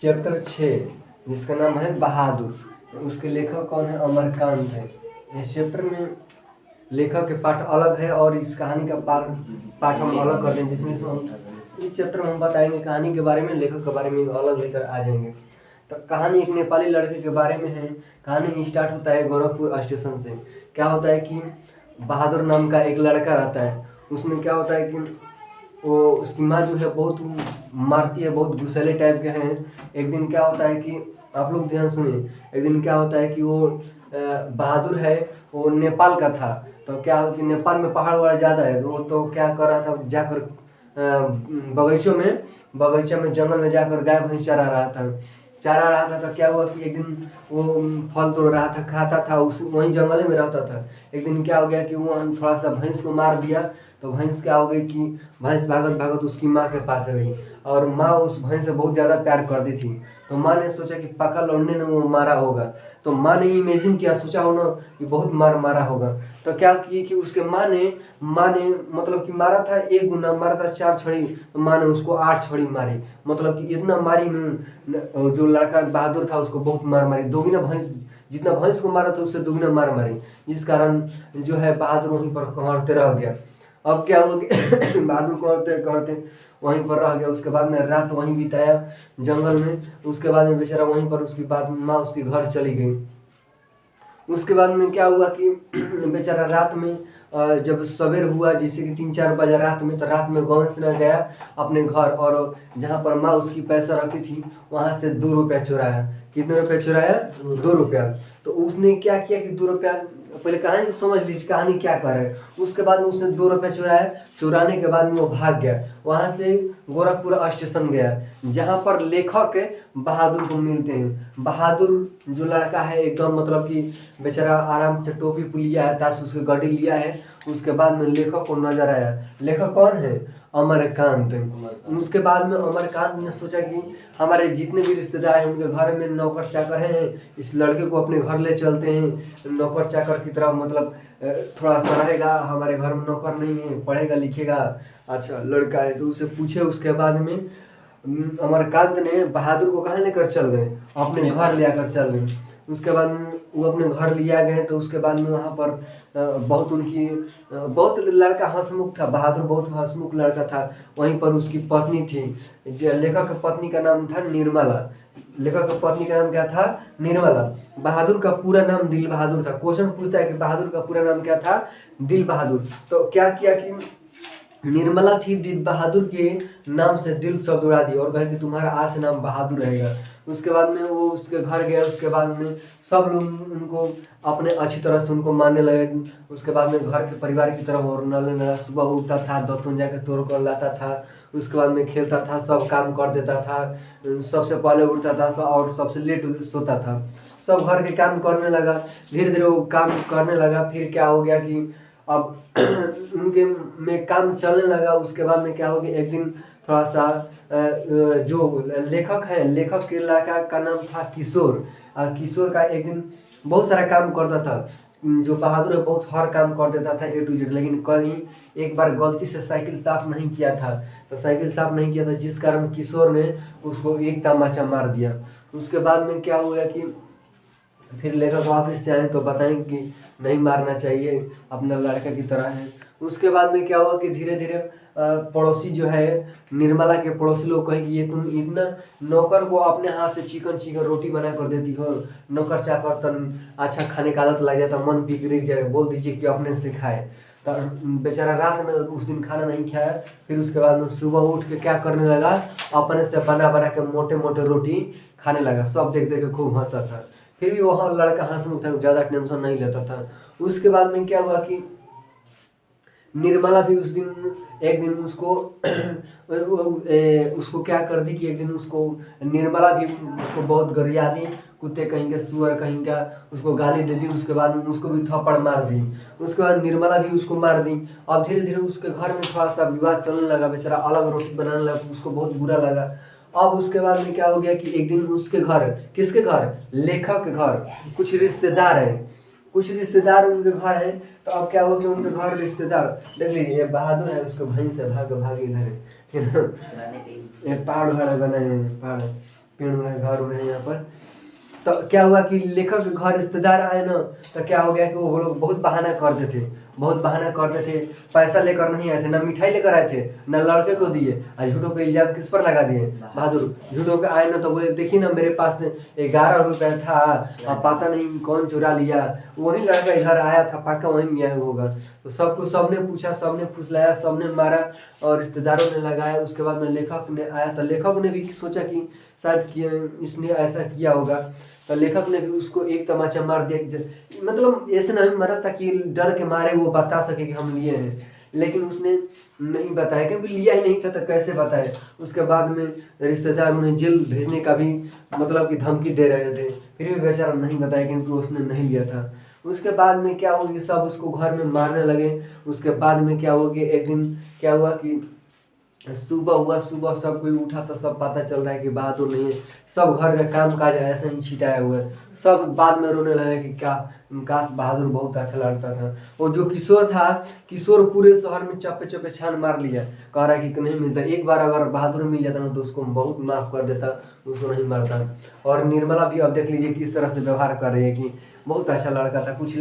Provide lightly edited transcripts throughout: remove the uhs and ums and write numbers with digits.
Chapter 6 जिसका नाम है बहादुर। उसके लेखक कौन है? अमरकांत है। इस चैप्टर में लेखक के पाठ अलग है और इस कहानी का पाठ हम अलग कर देंगे, जिसमें हम इस चैप्टर में हम बताएंगे कहानी के बारे में, लेखक के बारे में अलग लेकर आ जाएंगे। तो कहानी एक नेपाली लड़के के बारे में है। कहानी स्टार्ट होता है गोरखपुर स्टेशन से। क्या होता है कि बहादुर नाम का एक लड़का रहता है। उसमें क्या होता है कि वो उसकी माँ जो है बहुत मारती है, बहुत गुस्सैले टाइप के हैं। एक दिन क्या होता है कि आप लोग ध्यान सुनिए। एक दिन क्या होता है कि वो बहादुर है, वो नेपाल का था। तो क्या हो कि नेपाल में पहाड़ वहाड़ ज़्यादा है, तो वो तो क्या कर रहा था, जाकर बगीचे में जंगल में जाकर गाय भैंस चरा रहा था। तो क्या हुआ कि एक दिन वो फल तोड़ रहा था, खाता था, उस वहीं जंगल में रहता था। एक दिन क्या हो गया कि वो थोड़ा सा भैंस को मार दिया। तो भैंस क्या हो गई कि भैंस भागत भागत उसकी माँ के पास गई, और माँ उस भैंस से बहुत ज़्यादा प्यार करती थी। तो माँ ने सोचा कि पक्का लौंडे ने वो मारा होगा। तो माँ ने इमेजिन किया, सोचा हो ना कि बहुत मारा होगा। तो क्या किए कि उसके माँ ने मतलब कि मारा था एक गुना, मारा था 4 छड़ी, तो माँ ने उसको 8 छड़ी मारी। मतलब कि इतना मारी जो लड़का बहादुर था उसको बहुत मारी, दोगुना भैंस, जितना भैंस को मारा था उससे दोगुना मारी, जिस कारण जो है बहादुर वहीं पर कहरते रह गया। अब क्या हुआ कि बहादुर कहते कहते वहीं पर रह गया। उसके बाद में रात वहीं बिताया जंगल में। उसके बाद में बेचारा वहीं पर, उसकी बाद माँ उसके घर चली गई। उसके बाद में क्या हुआ कि बेचारा रात में जब सवेर हुआ, जैसे कि 3-4 बजे रात में, तो रात में गाँव से न गया अपने घर, और जहाँ पर माँ उसकी पैसा रखी थी वहाँ से 2 रुपया चुराया। कितने रुपया चुराया? 2 रुपया। तो उसने क्या किया कि 2 रुपया, पहले कहानी समझ लीजिए कहानी क्या कर है। उसके बाद में उसने 2 रुपया चुराया। चुराने के बाद में वो भाग गया। वहाँ से गोरखपुर स्टेशन गया, जहाँ पर लेखक बहादुर को मिलते हैं। बहादुर जो लड़का है एकदम मतलब कि बेचारा आराम से टोपी लिया है, ताश उसके गाड़ी लिया है। उसके बाद में लेखक को नजर आया। लेखक कौन है? अमरकांत। उसके बाद में अमरकांत ने सोचा कि हमारे जितने भी रिश्तेदार हैं उनके घर में नौकर चाकर हैं, इस लड़के को अपने घर ले चलते हैं। नौकर चाकर की तरह मतलब थोड़ा सा रहेगा, हमारे घर में नौकर नहीं है, पढ़ेगा लिखेगा, अच्छा लड़का है। तो उसे पूछे। उसके बाद में अमरकांत ने बहादुर को कहाँ लेकर चल गए? अपने घर ले आकर चल गए। उसके बाद में वो अपने घर लिया गए। तो उसके बाद में वहाँ पर बहुत लड़का हंसमुख था। बहादुर बहुत हंसमुख लड़का था। वहीं पर उसकी पत्नी थी। लेखक की पत्नी का नाम था निर्मला। लेखक की पत्नी का नाम क्या था? निर्मला। बहादुर का पूरा नाम दिल बहादुर था। क्वेश्चन पूछता है कि बहादुर का पूरा नाम क्या था? दिल बहादुर। तो क्या किया कि निर्मला थी, दिल बहादुर के नाम से दिल शब्द उड़ा दिया और कहे कि तुम्हारा आज से नाम बहादुर रहेगा। उसके बाद में वो उसके घर गया। उसके बाद में सब लोग उनको अपने अच्छी तरह से उनको मानने लगे। उसके बाद में घर के परिवार की तरफ और नल लगा। सुबह उठता था, दतुन जाकर तोड़ कर लाता था। उसके बाद में खेलता था, सब काम कर देता था। सबसे पहले उठता था और सबसे लेट सोता था। सब घर के काम करने लगा। धीरे धीरे वो काम करने लगा। फिर क्या हो गया कि अब उनके में काम चलने लगा। उसके बाद में क्या हो गया, एक दिन थोड़ा सा जो लेखक है, लेखक के लड़का का नाम था किशोर। किशोर का एक दिन बहुत सारा काम करता था। जो बहादुर है बहुत हर काम कर देता था A to Z, लेकिन कहीं एक बार गलती से साइकिल साफ नहीं किया था। तो साइकिल साफ नहीं किया था, जिस कारण किशोर ने उसको एक तमाचा मार दिया। उसके बाद में क्या हुआ कि फिर लेखक वापस से आए तो बताएं कि नहीं मारना चाहिए, अपना लड़का की तरह है। उसके बाद में क्या हुआ कि धीरे धीरे पड़ोसी जो है, निर्मला के पड़ोसी लोग कहे कि ये तुम इतना नौकर को अपने हाथ से चिकन रोटी बना कर देती हो, नौकर चाकर तन अच्छा खाने का आदत लग जाता, मन बिगड़ जाए, बोल दीजिए कि अपने से खाए। तो बेचारा रात में उस दिन खाना नहीं खाया। फिर उसके बाद में सुबह उठ के क्या करने लगा, अपने से बना बना के मोटे मोटे रोटी खाने लगा। सब देख देख के खूब हंसता था। फिर भी वहाँ लड़का हंसमुख था, ज़्यादा टेंशन नहीं लेता था। उसके बाद में क्या हुआ कि निर्मला भी उस दिन एक दिन उसको उसको क्या कर दी कि एक दिन उसको निर्मला भी उसको बहुत गरिया दी, कुत्ते कहीं के, सुअर कहीं का, उसको गाली दे दी। उसके बाद में उसको भी थप्पड़ मार दी। उसके बाद निर्मला भी उसको मार दी। अब धीरे धीरे उसके घर में थोड़ा सा विवाद चलने लगा। बेचारा अलग रोटी बनाने लगा, उसको बहुत बुरा लगा। अब उसके बाद में क्या हो गया कि एक दिन उसके घर, किसके घर? लेखक के घर कुछ रिश्तेदार हैं, कुछ रिश्तेदार उनके घर हैं। तो अब क्या हुआ कि उनके घर रिश्तेदार, देख लीजिए ये बहादुर है, उसको वहीं से भाग भाग इधर है। ये पहाड़ उहाड़ बने हैं, पहाड़ पेड़ घर उन्हें यहाँ पर। तो क्या हुआ कि लेखक के घर रिश्तेदार आए ना, तो क्या हो गया कि वो लोग बहुत बहाना करते थे, बहुत बहाना करते थे। पैसा लेकर नहीं आए थे, ना मिठाई लेकर आए थे, ना लड़के को दिए, और झूठों को इल्जाम किस पर लगा दिए? बहादुर। झूठों के आए ना तो बोले देखिए ना मेरे पास 11 रुपया था, अब पता नहीं कौन चुरा लिया, वही लड़का इधर आया था, पक्का वहीं गया होगा। तो सबको सबने पूछा, सबने फुसलाया, सबने मारा और रिश्तेदारों ने लगाया। उसके बाद में लेखक ने आया, तो लेखक ने भी सोचा कि शायद इसने ऐसा किया होगा, तो लेखक ने भी उसको एक तमाचा मार दिया। मतलब ऐसे नहीं मारा ताकि डर के मारे वो बता सके कि हम लिए हैं, लेकिन उसने नहीं बताया क्योंकि लिया ही नहीं था तो कैसे बताए। उसके बाद में रिश्तेदार उन्हें जेल भेजने का भी मतलब कि धमकी दे रहे थे, फिर भी बेचारा नहीं बताया क्योंकि उसने नहीं लिया था। उसके बाद में क्या हुआ कि सब उसको घर में मारने लगे। उसके बाद में क्या हुआ कि एक दिन क्या हुआ कि सुबह हुआ, सुबह सब कोई उठा तो सब पता चल रहा है कि बहादुर नहीं है। सब घर का काम काज ऐसे ही छिटाए हुए हैं। सब बाद में रोने लगे कि क्या काश बहादुर बहुत अच्छा लड़ता था। और जो किशोर था, किशोर पूरे शहर में चप्पे चप्पे छान मार लिया, कह रहा है कि नहीं मिलता। एक बार अगर बहादुर मिल जाता ना तो उसको बहुत माफ कर देता, उसको नहीं मारता। और निर्मला भी अब देख लीजिए किस तरह से व्यवहार कर रही है कि बहुत अच्छा लड़का था, कुछ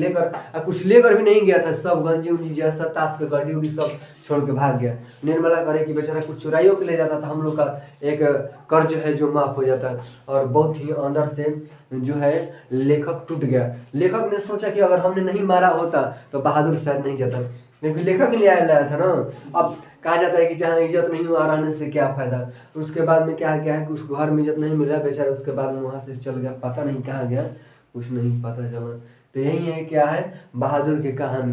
लेकर भी नहीं गया था। सब गंजी उंजी जैसा ताश के गड्डी उड्डी सब छोड़ के भाग गया। निर्मला करे कि बेचारा कुछ चुराइयों के ले जाता था, हम लोग का एक कर्ज है जो माफ हो जाता। और बहुत ही अंदर से जो है लेखक टूट गया। लेखक ने सोचा कि अगर हमने नहीं मारा होता तो बहादुर शायद नहीं जाता, क्योंकि लेखक ने लाया था ना। अब कहा जाता है कि जहाँ इज्जत नहीं हुआ रहने से क्या फायदा। उसके बाद में क्या क्या है कि उसको घर में इज्जत नहीं मिला बेचारा, उसके बाद में वहाँ से चल गया, पता नहीं कहाँ गया, कुछ नहीं पता चला। तो यही है क्या है बहादुर की कहानी।